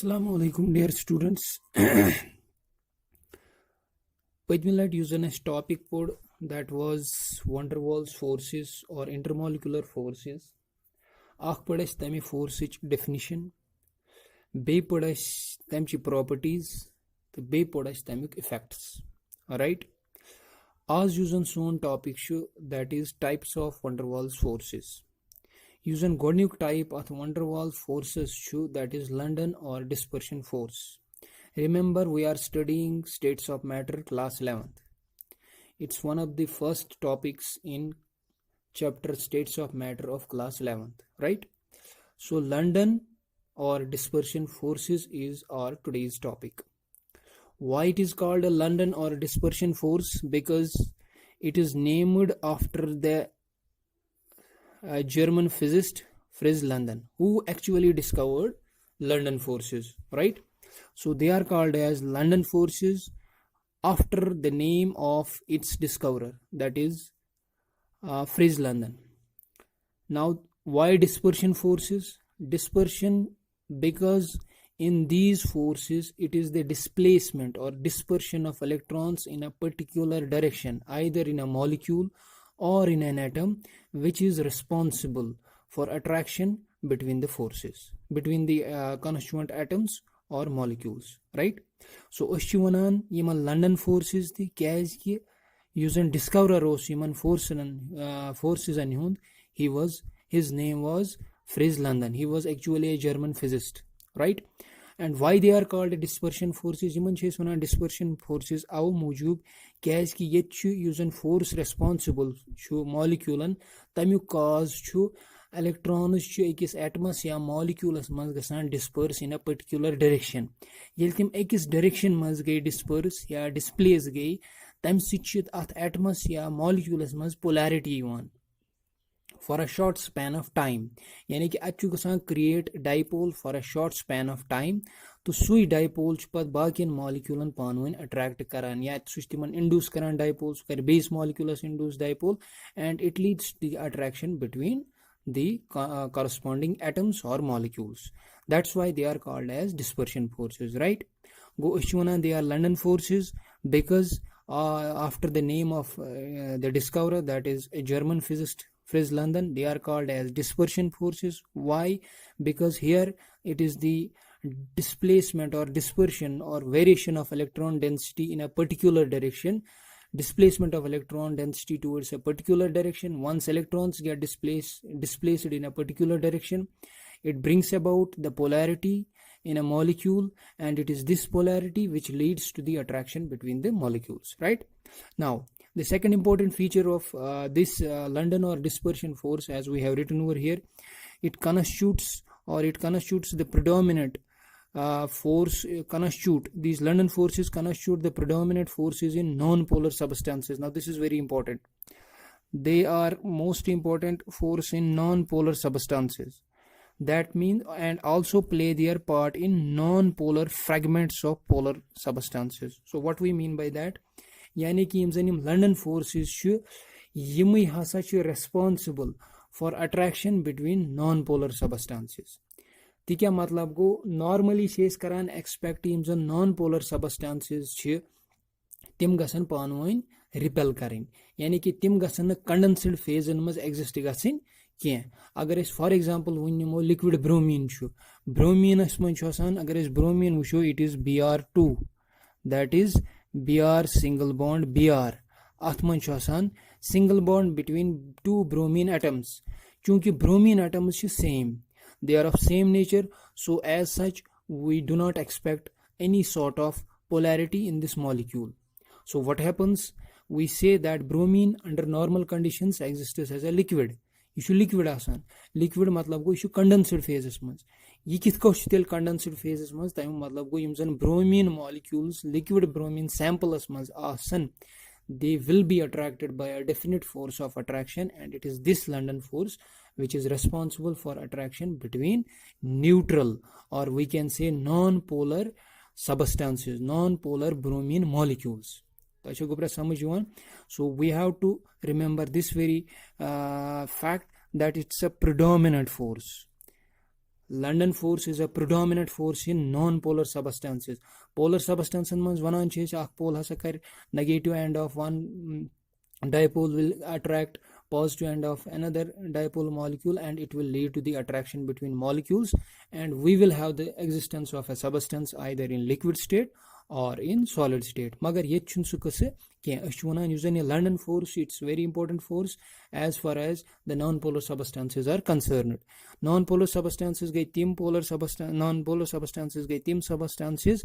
Assalamu alaikum, dear students. Pajmi let using a topic pod that was van der Waals forces or intermolecular forces. Akh padas tami force definition. Be padas tamchi properties. The be padas tamik effects. Alright. As using soon topic show that is types of van der Waals forces. Using gonic type of van der Waals forces show that is London or dispersion force. Remember, we are studying states of matter class 11th. It's one of the first topics in chapter states of matter of class 11th, right? So London or dispersion forces is our today's topic. Why it is called a London or dispersion force? Because it is named after the German physicist Fritz London, who actually discovered London forces, right? So they are called as London forces after the name of its discoverer, that is Fritz London. Now, why dispersion forces? Dispersion because in these forces it is the displacement or dispersion of electrons in a particular direction, either in a molecule or in an atom, which is responsible for attraction between the forces, between the constituent atoms or molecules, right? So Oshchivanan Yaman London forces the Kazki using discoverer os Yaman forces and his name was Fritz London. He was actually a German physicist, right? And why they are called dispersion forces? Yaman Cheswana dispersion forces our mujub Kazki yet using force responsible to molecule and tamu cause to electrons چھُ أکِس atoms یا مالِکیوٗلس منٛز گژھان ڈِسپٲرس اِن اَ پٔرٹِکیوٗلر direction ییٚلہِ تِم أکِس direction منٛز گٔے ڈِسپٲرس یا ڈِسپلیس گٔے تَمہِ سۭتۍ چھِ اَتھ ایٹمس یا مالِکیوٗلس منٛز پولیرٹی یِوان for a short span of time یعنی کہِ اَتہِ چھُ گژھان create dipole for a short span of time تہٕ سُے ڈایپول چھُ پتہٕ باقین مالِکیوٗلن پانہٕ ؤنۍ اٹریکٹ کران یا سُہ چھُ تِمن انڈیوٗس کران ڈایپول سُہ کرِ بیٚیِس molecules induce dipole and it leads to the attraction between the corresponding atoms or molecules. That's why they are called as dispersion forces, right? Go Ishwana, they are London forces because after the name of the discoverer, that is a German physicist Fritz London, they are called as dispersion forces. Why? Because here it is the displacement or dispersion or variation of electron density in a particular direction, displacement of electron density towards a particular direction. Once electrons get displaced in a particular direction, it brings about the polarity in a molecule, and it is this polarity which leads to the attraction between the molecules, right? Now, the second important feature of this London or dispersion force, as we have written over here, it constitutes the predominant these London forces constitute the predominant forces in non-polar substances. Now this is very important. They are most important force in non-polar substances. That means, and also play their part in non-polar fragments of polar substances. So what we mean by that? Yani ki yim London forces shu yimi hasa chu responsible for attraction between non-polar substances. تہِ کیٛاہ مطلب گوٚو normally چھِ أسۍ کران expect یِم زن non polar substances چھِ تِم گژھن پانہٕ ؤنۍ رِپیل کرٕنۍ یعنی کہِ تِم گژھن نہٕ کنڈنسڈ فیزن منٛز ایگزسٹ گژھٕنۍ کینٛہہ اگر أسۍ فار ایگزامپل وۄنۍ نِمو لِکوِڈ برومیٖن چھُ برومیٖنس منٛز چھُ آسان اگر أسۍ برومیٖن وٕچھو it is Br2 that is Br single bond Br اتھ منٛز چھُ آسان single bond between two bromine atoms چوٗنکہِ برومیٖن ایٹمز چھِ same. They are of same nature, so as such we do not expect any sort of polarity in this molecule. So what happens? We say that bromine under normal conditions exists as a liquid. You should liquid asan. Liquid matlab go you should condensed phases mans. Ye kith ko still condensed phases mans taim matlab go yim zan bromine molecules liquid bromine samples mans asan. They will be attracted by a definite force of attraction, and it is this London force which is responsible for attraction between neutral, or we can say non-polar substances, non-polar bromine molecules. So we have to remember this very fact that it's a predominant force. London force is a predominant force in non-polar substances. Polar substances means vanan chhe ak pole hasa kar negative end of one dipole will attract positive end of another dipole molecule, and it will lead to the attraction between molecules, and we will have the existence of a substance either in liquid state or in solid state. Magar yet chun su kase ke ashwana usen a London force. It's very important force as far as the non-polar substances are concerned. Non-polar substances gay tim polar substance, non-polar substances gay tim substances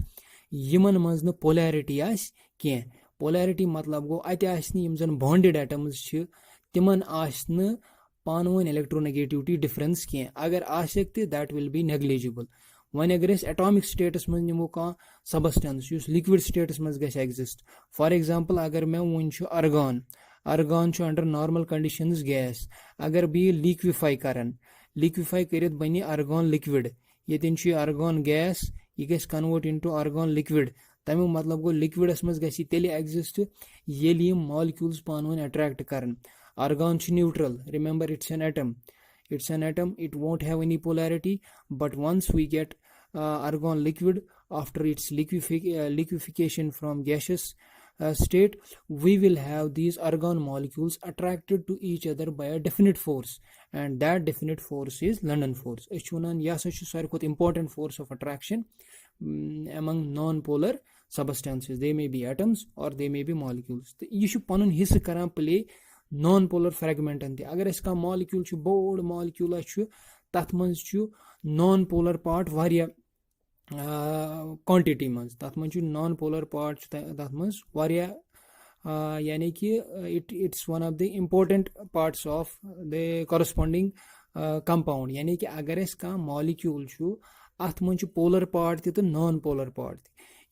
yiman manz na polarity as ke. Polarity matlab go ate asni yim zan bonded atoms chhe timan asna panwan electronegativity difference ke. Agar ashakti, that will be negligible. When agar atomic status man nimo ka substance use liquid status man gase exist. For example, agar main wunchu argon chu under normal conditions gas. Agar be liquefy karit bani argon liquid. Yetin chu argon gas, it gets convert into argon liquid. तमें मतलब गो liquids मज गसी तेले exist येली यम molecules पानवन attract करन. Argon is neutral. Remember, it's an atom. It won't have any polarity. But once we get argon liquid, after its liquefaction from gaseous state, we will have these argon molecules attracted to each other by a definite force, and that definite force is London force. Yes, important force of attraction among non-polar substances. They may be atoms or they may be molecules. You should panun his karan play non-polar fragment ante. Agar iska molecule chu bold molecule chu tat manz chu non-polar part variya quantity manz tat manz chu non-polar part tat manz variya yani ki it's one of the important parts of the corresponding compound. Yani ki agar iska molecule chu at manz chu polar part ti to non-polar part.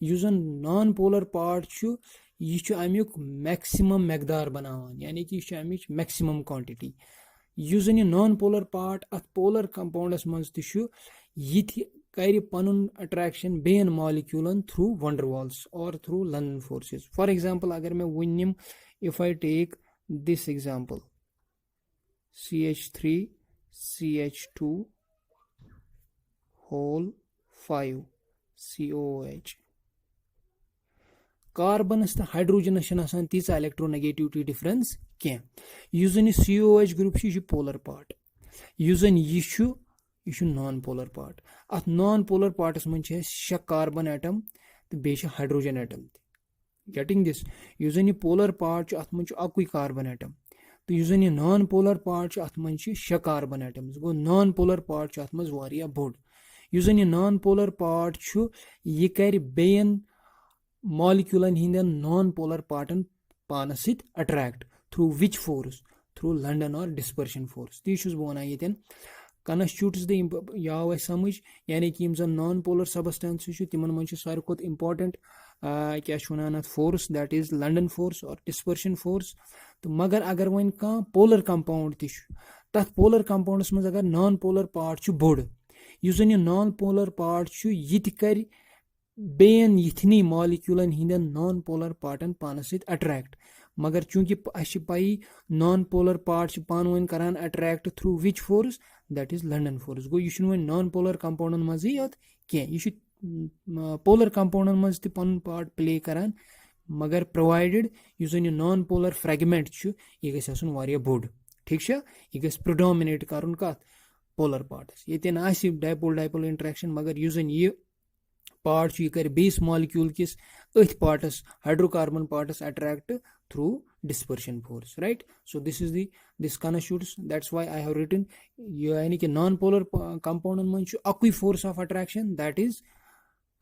Use non-polar part chu ये अमुक maximum मकदार बनावान, यानी कि अमिच maximum quantity. युस यह non polar part अत पोलर कंपाउंडस मज कर पनुन अट्रैक्शन बेन मॉलिक्यूलन थ्रू वंडरवॉल्स और through London forces. For example अगर मैं वन निम, if I take this example CH3 CH2 whole 5 COOH. कार्बनस तो हाइड्रोजनस तीस इलेक्ट्रोनेगेटिविटी डिफरेंस क्या. COOH group polar part. यह नॉन पोलर पार्ट. अत नॉन पोलर पार्टस मन 6 कार्बन एटम तो बे हाइड्रोजन एटम. Getting this. यह पोलर पार्ट अत मन अकुई कार्बन एटम. तो यह नॉन पोलर पार्ट अत मन 6 कार्बन एटम्स. गो नॉन पोलर पार्ट अत मज वारिया बोड़. यह नॉन पोलर पार्ट यह कर Ben moleculan Hindon non-polar partan पानस सित attract through which force? Through London or dispersion force. ती शुस बोना येतन constitutes the याव समझ, यानी कि यम जन non-polar substances छु तिमन मन छु सारे खोत important क्या शुनान force, that is London force or dispersion force. तो मगर अगर वन का polar compound ती छु तथ polar compounds मज अगर non-polar part छु बोड़. युस ये non-polar part छु यित कर बेन यथनी मॉलिक्यूलन हिंदन नॉन पोलर पार्टन पानस सित अट्रैक्ट. मगर चूंकि अश पाई नॉन पोलर पार्ट पान वन करान attract through which force, that is London force. गो यह वन नॉन पोलर कंपाउंडन मज योत कह, यह पोलर कंपाउंडन मज त पन पार्ट प्ले करान. मगर प्रोवाइडेड यह नॉन पोलर फ्रेगमेंट यह गसन वारिया बोड़. ठीक है, यह गस प्रिडोमिनेट करन कत पोलर पार्टस. ये आसि डायपोल इंटरेक्शन, मगर यह पार्ट यह कर बेस मॉलिक्यूल किस अथ parts hydrocarbon parts attract through dispersion force. Right. So this constitutes, that's why I have written यानी कि नॉन पोलर कंपाउंडन मन अकुई force of attraction, that is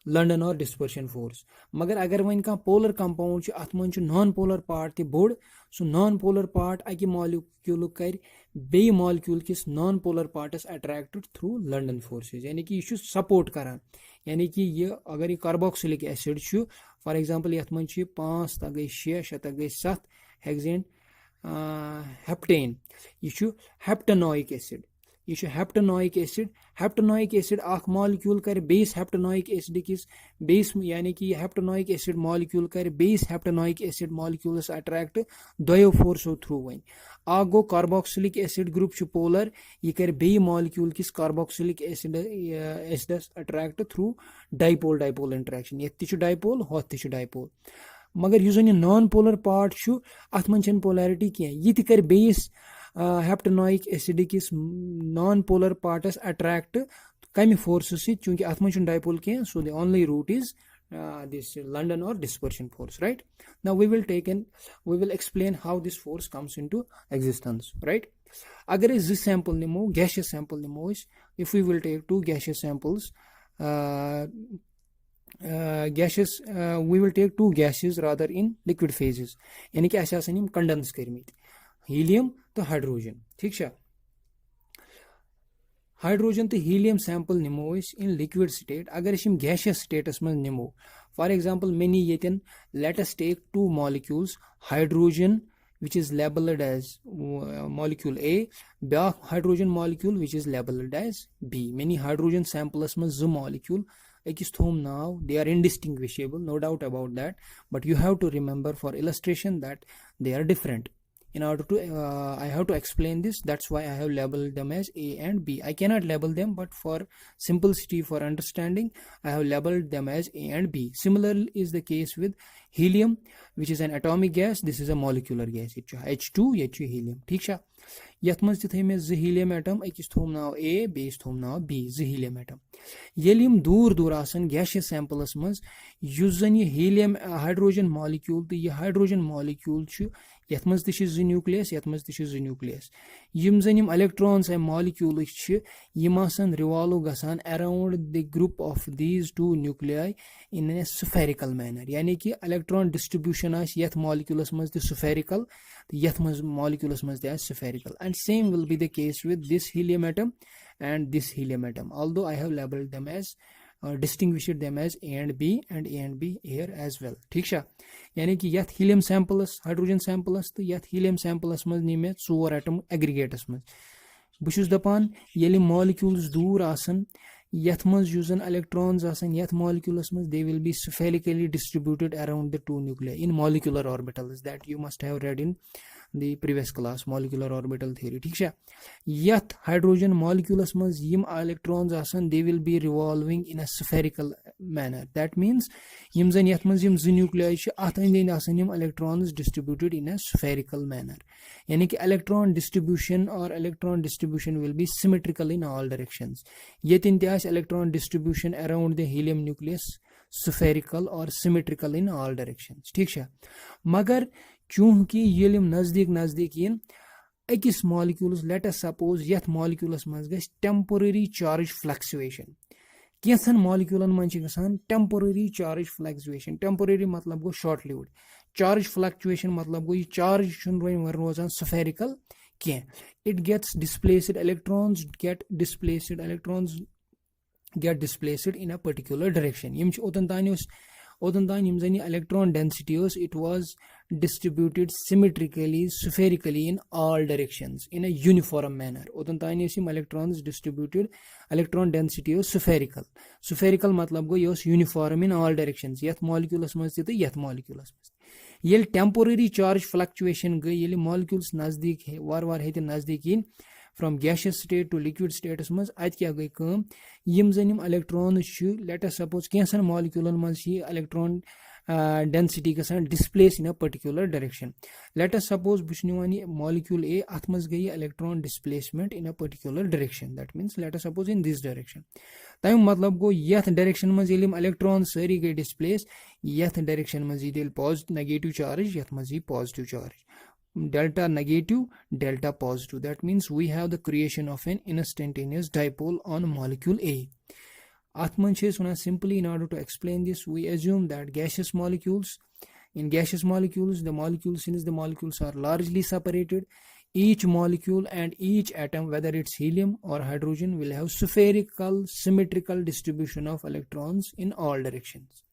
London or dispersion force. मगर अगर वन का पोलर कंपाउंड अत मन नॉन पोलर पार्ट ते बोड़. सो नॉन पोलर पार्ट अकि मॉलिक्यूल कर बे मॉलिक्यूल किस non polar parts attracted through London forces. यानी कि यह सपोर्ट करान. यानी कि यह अगर यह कार्बोक्सिलिक एसिड फॉर एग्जांपल यथ मन 5 तक गई 6 6 तक गई 7 हेक्सेन हेप्टेन. यह हेप्टेनोइक एसिड. यह छ हेप्टेनोइक एसिड. हेप्टेनोइक एसिड अख मॉलिक्यूल कर बेस हेप्टेनोइक एसिड किस बेस यानी कि हेप्टेनोइक एसिड मॉलिक्यूल कर बेस हेप्टेनोइक एसिड मॉलिक्यूल्स अट्रैक्ट दोयो फोर्सो थ्रू. वन अख गो कार्बोक्सिलिक एसिड ग्रुप छ पोलर, यह कर बे मॉलिक्यूल किस carboxylic acids attract through dipole dipole interaction. ये ति छ डाइपोल होत ति छ डाइपोल. मगर युस जन नॉन पोलर पार्ट छु अथ मन छन पोलैरिटी कह, यह ति कर बेस हेप्टेनोइक एसिड किस नॉन पोलर पार्टस अट्रैक्ट कम फोर्स सि, चूंकि अथ मन डाइपोल कह. So the only route is this London or dispersion force, right? Now we will explain how this force comes into existence, right? Agar this sample nimo, gaseous sample nimo, if we will take two gaseous samples, we will take two gases rather in liquid phases, यानी कि ऐसे आसन condense करमित helium तो hydrogen. ठीक है, hydrogen तो helium sample निमो इन लिक्विड स्टेट. अगर गैशियस स्टेटस में निमो, फॉर एग्जांपल मेनी येतन let us take two molecules, hydrogen which is labeled as molecule A, ब्याख hydrogen molecule which is labeled as B. Many hydrogen samples में जो molecule ekis thom now, they are indistinguishable, no doubt about that, but you have to remember for illustration that they are different. In order to I have to explain this, that's why I have labeled them as A and B. I cannot label them, but for simplicity, for understanding, I have labeled them as A and B. Similar is the case with helium, which is an atomic gas. This is a molecular gas. H2 H2 helium. ठीक है, यथ मज थे मे जो helium atom, अकिस थोम नाव ए base थोम नाव B, जो helium atom. L यम दूर दूर आसन गैशियस सैंपलस मज युस जन ये हीलियम हाइड्रोजन मॉलिक्यूल तो यह हाइड्रोजन मॉलिक्यूल छु, यथ मज ति जो न्यूक्लियस, यथ मज ति जो न्यूक्लियस. यम जन यम इलेक्ट्रॉन्स एम मॉलिक्यूल छु, यम आसन रिवॉल्व गसान around the group of these two nuclei in a spherical manner. यानी कि इलेक्ट्रॉन डिस्ट्रीब्यूशन आस यथ मॉलिक्यूलस मज त स्फेरिकल, यथ मज मॉलिक्यूलस मज त spherical, and same will be the case with this helium atom and this helium atom, although I have labeled them as distinguished them as A and B here as well. ठीक है, यानी कि यथ helium samples hydrogen samples तो यथ helium samples मज नी मे 4 atom एग्रीगेटस मज. बुशुस दपान येले मॉलिक्यूल्स दूर आसन, यथ मज युस जन इलेक्ट्रॉन्स आसन यथ मॉलिक्यूलस मज, they will be spherically distributed around the two nuclei in molecular orbitals that you must have read in the previous class, molecular orbital theory. ठीक है, यथ हाइड्रोजन मॉलिक्यूलस मज यम इलेक्ट्रॉन्स आसन, they will be revolving in a spherical manner. That means यम जन यथ मज यम जो nuclei छ अथ अंदि आसन यम electrons distributed in a spherical manner. यानी कि इलेक्ट्रॉन डिस्ट्रीब्यूशन और electron distribution will be symmetrical in all directions. यतिन ते आस electron distribution around the helium nucleus spherical or symmetrical in all directions. ठीक है, मगर चूंकि ये नजदीक नजदीक इन अकिस मॉलिक्यूल्स, लेट अस सपोज यथ मॉलिक्यूलस मज गस टेम्पोररी चार्ज फ्लक्चुएशन. कैसन मॉलिक्यूलन मज गसान टेम्पोररी चार्ज फ्लक्चुएशन. टेम्पोररी मतलब गो शॉर्ट लिव्ड, चार्ज फ्लक्चुएशन मतलब गो ये चार्ज रोजान स्फेरिकल कह. It gets displaced, electrons get displaced in a particular direction. यम ओतन तान यम जन electron density it was distributed symmetrically, spherically in all directions in a uniform manner. ओतन तान यम electrons distributed, electron density spherical. Spherical मतलब गो ये uniform in all directions, यथ molecules मज तो यथ molecules मज. येल temporary charge fluctuation गई, येल molecules नजदीक है वार वार है नजदीक इन from gaseous state to liquid status मज, अत क्या गई कम, यम जन यम electrons छु, let us suppose कैंसन moleculen मज ये electron density गसान displace in a particular direction. Let us suppose बुशनिवानी molecule A अथ मज गई electron displacement in a particular direction. That means let us suppose in this direction. तम मतलब गो यथ direction मज L electron सारी गई displace, यथ direction मज ये positive negative charge, यथ मज ये positive charge. Delta negative, delta positive. That means we have the creation of an instantaneous dipole on molecule A. Simply in order to explain this, we assume that gaseous molecules, in gaseous molecules, the molecules, since the molecules are largely separated, each molecule and each atom, whether it's helium or hydrogen, will have spherical, symmetrical distribution of electrons in all directions.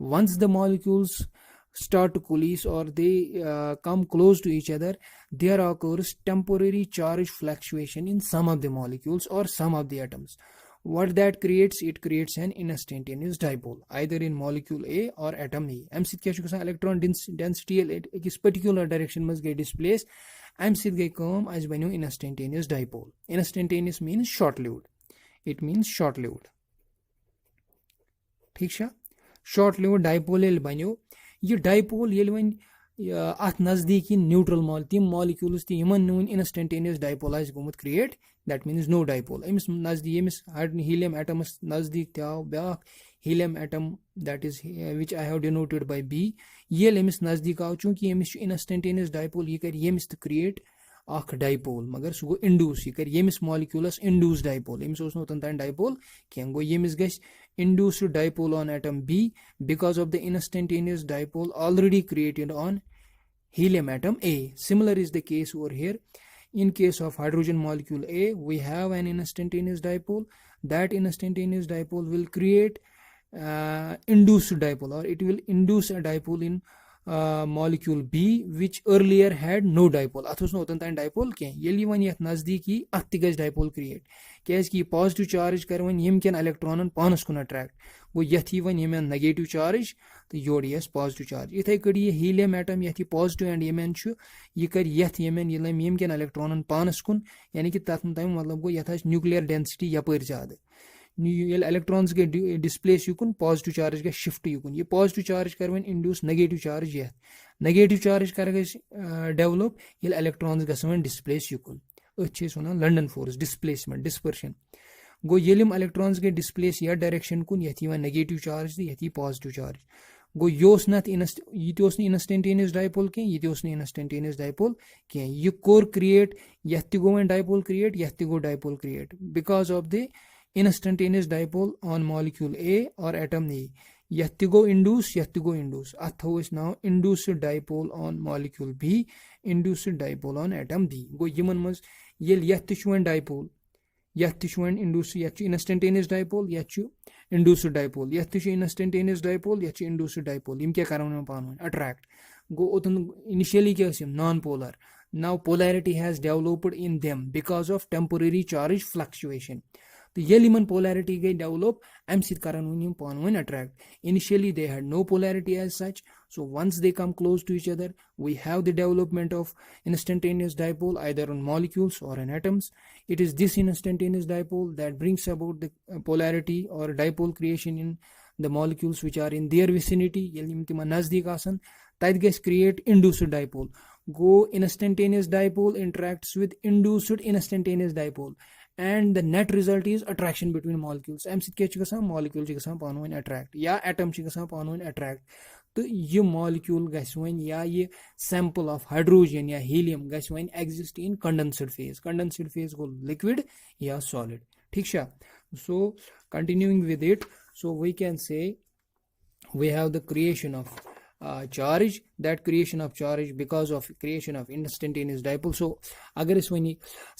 Once the molecules start to coalesce or they come close to each other, there occurs temporary charge fluctuation in some of the molecules or some of the atoms. What that creates? It creates an instantaneous dipole either in molecule A or atom A. Am sit kya chu gasan electron density ekis particular direction mas gay displace. Am sit gay kam as banyo instantaneous dipole. Instantaneous means short lived. It means short lived. ठीक छा short lived dipole L बन्यो ये dipole L वन अथ नजदीक neutral मॉल तिम molecules ति यमन नुन इंस्टेंटेनियस डायपोल आइस गोमुत create that means no dipole अमिस नजदीक यमिस हीलियम एटमस नजदीक त्यो ब्याक helium atom that is which I have denoted by B येल अमिस नजदीक आव चूंकि यमिस इंस्टेंटेनियस डायपोल ये कर यमिस क्रिएट अख डायपोल मगर सह गो इंड्यूस यह कर यमिस मॉलिक्यूलस इंड्यूस डायपोल यमिस ओस नोतन तान डायपोल कह गो यमिस गस induced dipole on atom B because of the instantaneous dipole already created on helium atom A. Similar is the case over here. In case of hydrogen molecule A, we have an instantaneous dipole. That instantaneous dipole will create induced dipole, or it will induce a dipole in molecule B which earlier had no dipole. Athos no otan tan dipole ke yeli wan yat nazdiki attigas dipole create कैस कि positive charge कर वन यम केन इलेक्ट्रॉनन पानस कुन attract गो यथी वन यमन नेगेटिव चार्ज तो योड़ यस पॉजिटिव चार्ज इथे कड़ी ये हीलियम एटम यथी पॉजिटिव एंड यमन छु ये कर यथ यमन यलम यम केन इलेक्ट्रॉनन पानस कुन यानी कि तथ तम मतलब गो यथ न्यूक्लियर डेंसिटी यपर ज्यादा ये इलेक्ट्रॉन्स के डिस्प्लेस युकुन पॉजिटिव चार्ज के शिफ्ट युकुन ये पॉजिटिव चार्ज कर वन इंड्यूस नेगेटिव चार्ज यथ नेगेटिव चार्ज कर डेवलप ये इलेक्ट्रॉन्स गसन डिस्प्लेस युकुन वन लंडन फोर्स डिस्प्लेसमेंट डिस्पर्शन गो येलिम इलेक्ट्रॉन्स के डिस्प्लेस या डायरेक्शन कुन यथी वन नेगेटिव चार्ज यथी पॉजिटिव चार्ज गो योस नत ये इंस्टेंटेनियस डायपोल के ये इंस्टेंटेनियस डायपोल के ये कोर क्रिएट यथ गो वन डायपोल क्रिएट यथ गो dipole create because of the instantaneous dipole on molecule A or atom A यथ गो इंडूस अथ थो now induced dipole on molecule B induced dipole on atom B गो यमन मज येल यथ वन डायपोल यथ वन इंड्यूस यथ इंस्टेंटेनियस डायपोल यथ इंड्यूस्ड डायपोल यथ इंस्टेंटेनियस डायपोल यथ इंड्यूस्ड डायपोल यम क्या करन पान अट्रैक्ट गो ओतन इनिशियली क्या non polar now polarity has developed in them because of temporary charge fluctuation तो ये polarity गई develop am sit karan one पान one attract. Initially they had no polarity as such, so once they come close to each other we have the development of instantaneous dipole either on molecules or in atoms. It is this instantaneous dipole that brings about the polarity or dipole creation in the molecules which are in their vicinity yeli tima nazdik asan tat gets create induced dipole. Go instantaneous dipole interacts with induced instantaneous dipole and the net result is attraction between molecules. am sit kya chika molecule chika pan wan attract ya atom chika pan wan attract तो ये molecule गस one या ये sample of hydrogen या helium gas वन exist in condensed phase go liquid या solid. ठीक है. So continuing with it, so we can say we have the creation of charge. That creation of charge because of creation of instantaneous dipole. So अगर इस वनी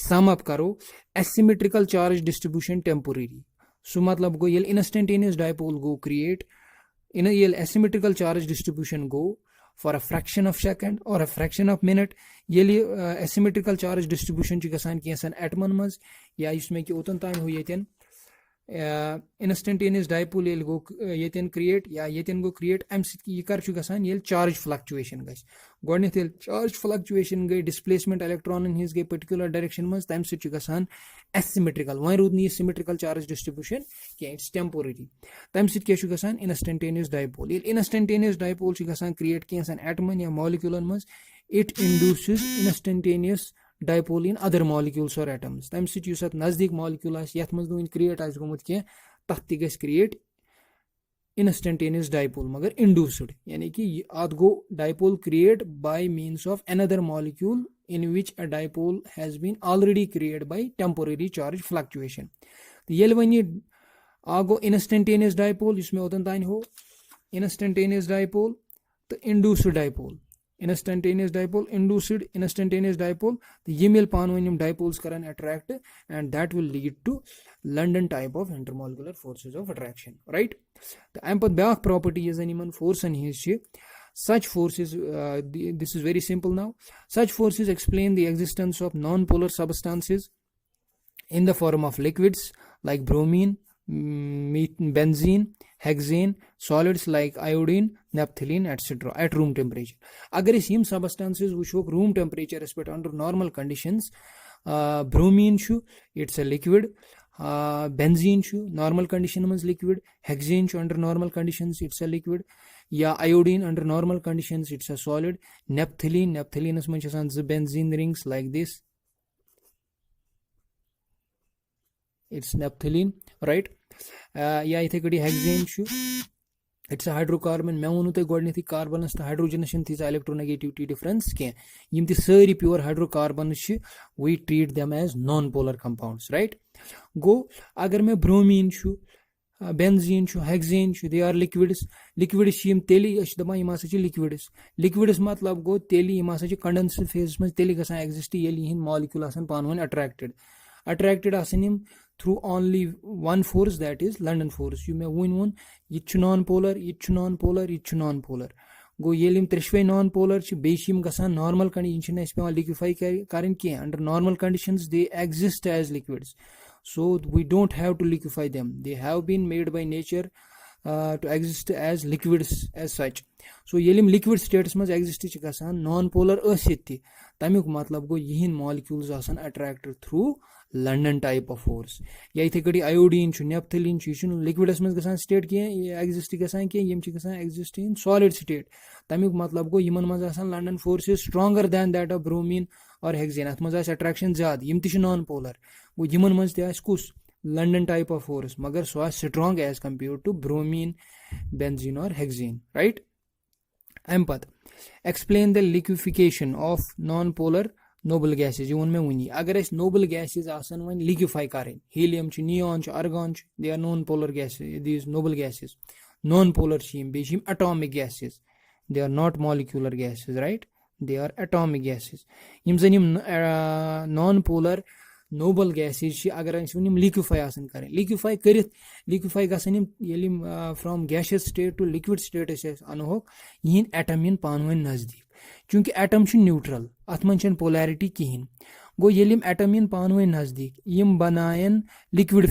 sum up करो asymmetrical charge distribution temporary. So मतलब गो ये instantaneous dipole go create in a asymmetrical charge distribution go for a fraction of second or a fraction of minute. ये asymmetrical charge distribution ची गसान कैसन एटमन मज या इसमें कि उतन टाइम हो येतन इंस्टेंटेनियस डायपोल ये गो येतन क्रिएट या येतन गो क्रिएट अम ये कर गसान ये चार्ज फ्लक्चुएशन गस गोडनेथ ये चार्ज फ्लक्चुएशन गई डिस्प्लेसमेंट इलेक्ट्रॉनन हिज गई पर्टिकुलर डायरेक्शन मज तम सि गसान एसिमेट्रिकल वन रूद नी सिमेट्रिकल चार्ज डिस्ट्रीब्यूशन के इट्स टेम्पोररी तम सि क्या गसान इंस्टेंटेनियस डायपोल ये इंस्टेंटेनियस डायपोल गसान क्रिएट कैसन एटमन या मॉलिक्यूलन मज it induces instantaneous dipole in other molecules or atoms. तम सि युस नजदीक molecule यथ मज नुन क्रिएट आस गोमुत कह तथ ति गस क्रिएट इंस्टेंटेनियस डायपोल मगर इंड्यूस्ड यानी कि अत गो dipole create by means of another molecule in which a dipole has been already created by temporary charge fluctuation. तो ये वनी आगो इंस्टेंटेनियस डायपोल इसमें उतन तान हो इंस्टेंटेनियस डायपोल तो induced dipole instantaneous dipole induced instantaneous dipole तो ये मिल पान वन डायपोल्स करन attract and that will lead to London type of intermolecular forces of attraction right. तो अम पे ब्याक प्रॉपर्टी यन फोर्सन हिज Such forces, this is very simple now. Such forces explain the existence of non-polar substances in the form of liquids like bromine, benzene, hexane, solids like iodine, naphthalene, etc. at room temperature. Agar is yim substances wuchok room temperature respect under normal conditions, bromine chu, it's a liquid, benzene chu normal condition means liquid, hexane chu under normal conditions it's a liquid, ya iodine under normal conditions it's a solid, naphthalene is means the benzene rings like this, it's naphthalene, right? या इथे कड़ी hexane छु, it's a hydrocarbon. मैं वोनु ते गोडनेथी कार्बनस तो हाइड्रोजनस छिन थीसा electronegativity difference के यम ति सारी प्योर हाइड्रोकार्बन्स छि, we treat them as non-polar compounds, right? गो अगर मैं ब्रोमीन छु, बेंजीन छु, हेक्सेन छु, they are liquids छि यम तेली अश दबा यम हसा छि liquids मतलब गो तेली यम हसा छि कंडेंस्ड फेज में तेली गसान एग्जिस्ट येली हिन मॉलिक्यूल आसन पानवन attracted आसन यम through only one force, that is London force. You may win yit non-polar, yit non-polar. Go yelim trishway non-polar ch beishim gasan normal condition is liquefy current ki under normal conditions they exist as liquids. So we don't have to liquefy them. They have been made by nature to exist as liquids as such. So yelim liquid status mas exist ch gasan non-polar asiti. Tamik matlab go yihin molecules asan attracted through London type of force. या इथे कड़ी iodine छु, naphthalene छु, छु liquidus में गसान state किए, ये exist गसान किए, यम ची गसान exist in solid state. तमिक मतलब को यमन मज़ आसान London force is stronger than that of bromine or hexane. अथ मज़ आस attraction ज़्यादा, यम तिश non-polar. वो यमन मज़ ते आस कुस London type of force, मगर सो आस strong as compared to bromine, benzene or hexane, right? Empath. Explain the liquefaction of non-polar noble gases. You में वनी अगर इस noble gases आसन वन liquefy करें, helium च, neon च, argon च, they are non-polar gases. These noble gases, non-polar च, बेशिम atomic gases. They are not molecular gases, right? They are atomic gases. यम जन यम non-polar noble gases च अगर यम liquefy आसन करें, liquefy गसन Yama येलिम from gaseous state to liquid state ऐसे अनुहोक यिन atom यिन पानवन नजदीक. चूंकि atom छु न्यूट्रल अथ मन पोलैरिटी कहीं गो येलिम एटम इन पानवे नजदीक यम बनायन लिक्विड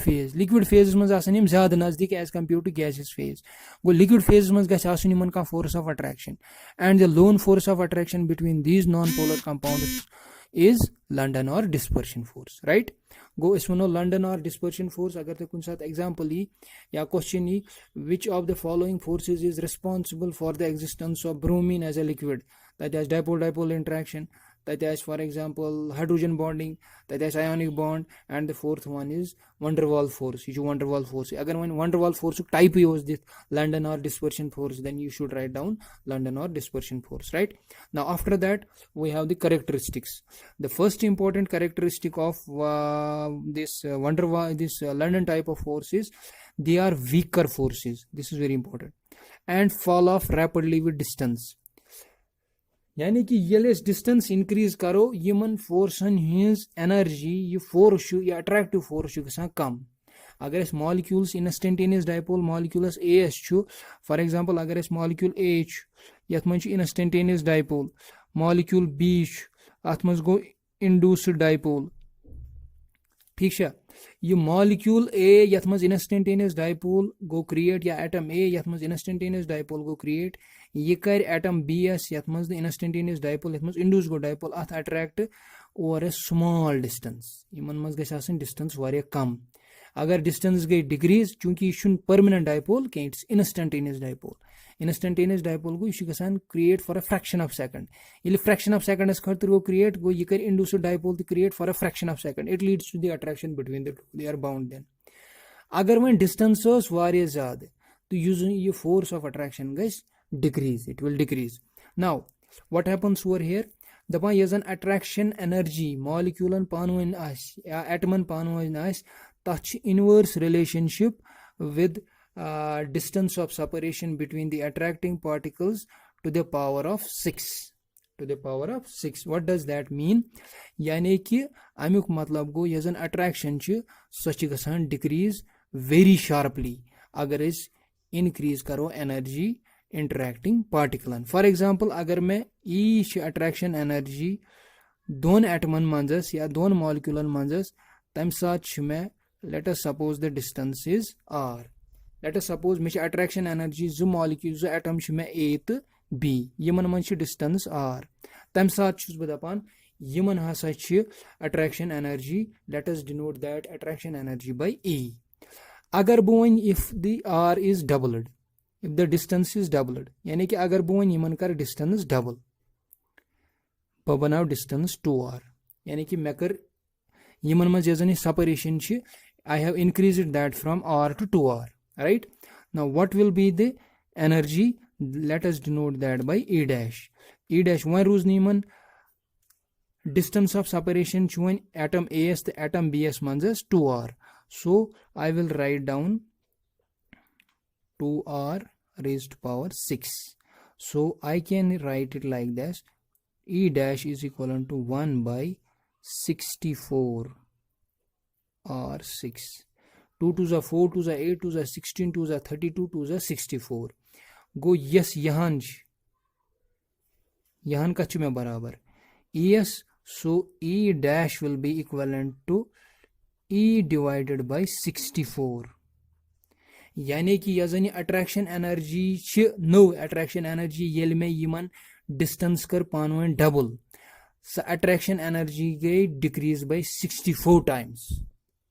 फेज मज आसन यम ज्यादा नजदीक as compare to gases phase. गो लिक्विड फेज मज गछ आसन यमन का force of attraction and the लोन force of attraction between these non polar compounds is London or dispersion force, right? Go is one London or dispersion force. अगर तो कुछ साथ example ही या question he, which of the following forces is responsible for the existence of bromine as a liquid? That is dipole-dipole interaction. That is, for example, hydrogen bonding. That is ionic bond. And the fourth one is van der Waals force. You van der Waals force. Agar when van der Waals force type use this London or dispersion force, then you should write down London or dispersion force, right? Now after that we have the characteristics. The first important characteristic of this London type of force is they are weaker forces. This is very important, and fall off rapidly with distance. यानी कि ये distance increase करो Yemen फोर्सन hinge energy ये force ये attractive force गसान कम. अगर इस molecules instantaneous dipole molecules S for example अगर इस मॉलिक्यूल ए यथ मन इंस्टेंटेनियस डायपोल मॉलिक्यूल बी अथ मज गो इंड्यूस्ड डायपोल. ठीक है, ये मॉलिक्यूल ए यथ मज इंस्टेंटेनियस डायपोल गो क्रिएट या एटम ए यथ मज इंस्टेंटेनियस डायपोल गो क्रिएट ये कर एटम बी एस यथ मज इंस्टेंटेनियस डायपोल यथ मज इंड्यूस गो डायपोल अथ अट्रैक्ट ओवर ए स्मॉल डिस्टेंस. यमन मज गछ आसन डिस्टेंस वारिया कम. अगर डिस्टेंस गई डिक्रीज चूंकि यह परमानेंट डायपोल कहीं इट्स इंस्टेंटेनियस डायपोल गो यह गसान create for a fraction of second. ये फ्रैक्शन ऑफ सेकंड खतर गो क्रिएट गो यह कर induced dipole create for a fraction of second. It leads to the attraction between the two, they are bound. Then अगर वन डिस्टेंस वारिया ज्यादा तो यह फोर्स ऑफ अट्रैक्शन गस decrease, it will decrease. Now what happens over here, दपा ये जन attraction energy मॉलिक्यूलन पानवन या एटमन पानवन तथ inverse relationship with distance of separation between the attracting particles to the power of 6. What does that mean? यानी कि अमुक मतलब गो ये जन अट्रैक्शन सो गसान डिक्रीज वेरी शार्पली अगर इस इंक्रीज करो energy interacting particle. For example, अगर मैं E attraction energy दोन एटमन मंजस या दोन मॉलिक्यूलन मंजस तम साथ में let us suppose the distance is r. Let us suppose may attraction energy जो मॉलिक्यूल जो एटम में A तो B यमन मन distance r. तम साथ बह दपान यमन हसा attraction energy. Let us denote that attraction energy by E. अगर बह one if the r is doubled, if the distance is doubled, यानी कि अगर बह वन यमन कर distance double, बह बनाव distance 2r, यानी कि मे कर यमन मज यह separation I have increased that from r to 2r, right? Now what will be the energy? Let us denote that by E dash. E dash one roos yमन distance of separation one atom as the atom bs manzas 2r. So I will write down 2r raised to power 6. So I can write it like this: E dash is equivalent to 1 by 64 or 6. 2 to the 4 to the 8 to the 16 to the 32 to the 64. Go yes yahan kach mein barabar yes. So E dash will be equivalent to E divided by 64. यानी कि यह जन attraction energy नो attraction energy येल में यमन distance कर पान डबल स अट्रैक्शन एनर्जी गई डिक्रीज बाय 64 टाइम्स.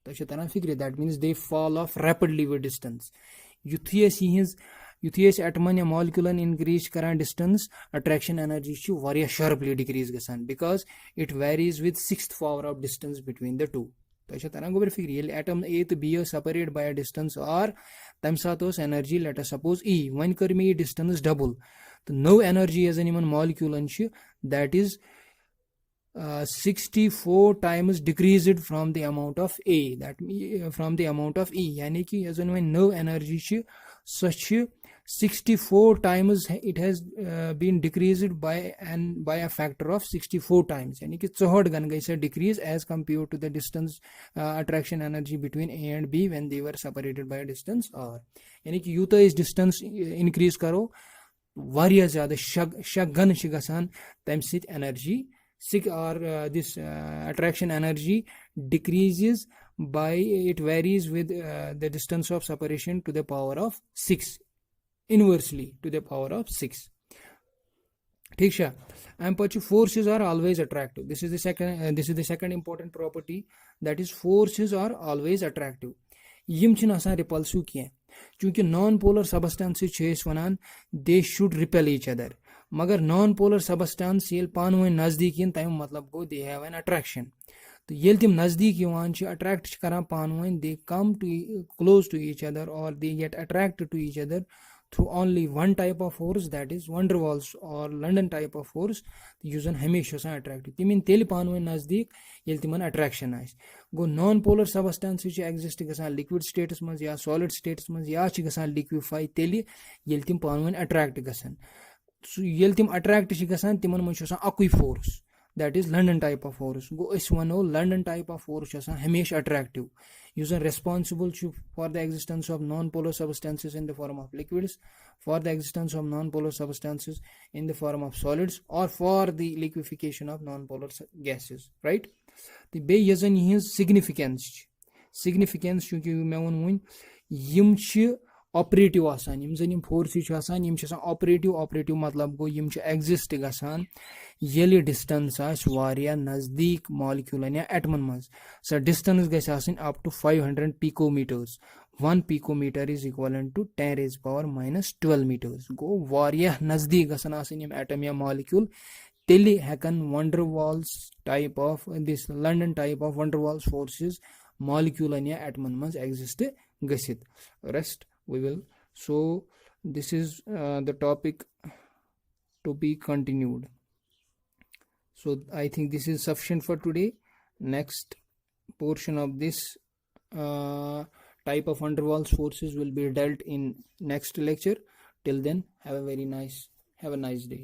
तो तरह फिक्र that means they fall off rapidly with distance. युथी एटमन या मॉलिक्यूलन इंक्रीज करान distance attraction energy sharply decrease गसान because it varies with 6th power of distance between the two. तो तरह गोबर फिक्र ये एटम ए तो B separate by distance are तम सात energy late us suppose E one कर मे यह डिस्टेंस डबल तो नो एनर्जी यह इन मॉलिक्यूलन that is 64 times decreased from the amount of A, that from the amount of E, यानी कि यह जन नो एनर्जी सच 64 times it has been decreased by a factor of 64 times, यानी कि 64 गन गई से decrease as compared to the distance attraction energy between A and B when they were separated by a distance r. यानी कि Utah इस distance increase करो वारिया ज़्यादा शगन गसान तम सित energy or this attraction energy decreases by it varies with the distance of separation to the power of 6, inversely to the power of 6. ठीक है. And but forces are always attractive. This is the second important property, that is forces are always attractive. यम छिन आसान repulsive किया क्योंकि non polar substances छेस वनान they should repel each other. मगर non polar substance ये पान वन नजदीक इन तम मतलब गो दे हैव एन अट्रैक्शन. तो ये तम नजदीक यवान अट्रैक्ट करान पान वन they come to close to each other और they get attracted to each other through only one type of force, that is van der Waals or London type of force युस हमेशा अट्रैक्टिव तम तेल पान वन नजदीक ये तिमन अट्रैक्शन आस. गो नॉन पोलर सबस्टेंस एग्जिस्ट गसान लिक्विड स्टेटस मज या सॉलिड स्टेटस मज या गसान लिक्विफाई तेल ये तिम पान वन अट्रैक्ट गसान. ये तिम अट्रैक्ट गसान तिमन मज अकुई force, that is London type of force. गो वनो लंडन टाइप ऑफ फोर्स हमेशा अट्रैक्टिव युस responsible for the existence of non polar substances in the form of liquids, for the existence of non polar substances in the form of solids और for the liquefaction of non polar gases, right. तो बे ये जन यह significance चूंकि मे वो one M operative आसान यम जन फोर्सेस आसान यम ऑपरेटिव मतलब गो यम एग्जिस्ट गसान येले डिस्टेंस आरिया नजदीक मॉलिक्यूलन या एटमन मज. सो डिस्टेंस गैस आसन up to 500 picometers. 1 picometer is equivalent to 10 raised power minus 12 meters. गो वारिया नजदीक गसान आसन यम एटम या मॉलिक्यूल तेली हेकन van der Waals type of this London type of van der Waals forces मॉलिक्यूलन या एटमन मज एग्जिस्ट गसित. Rest we will. So this is the topic to be continued. So I think this is sufficient for today. Next portion of this type of van der Waals forces will be dealt in next lecture. Till then, have a nice day.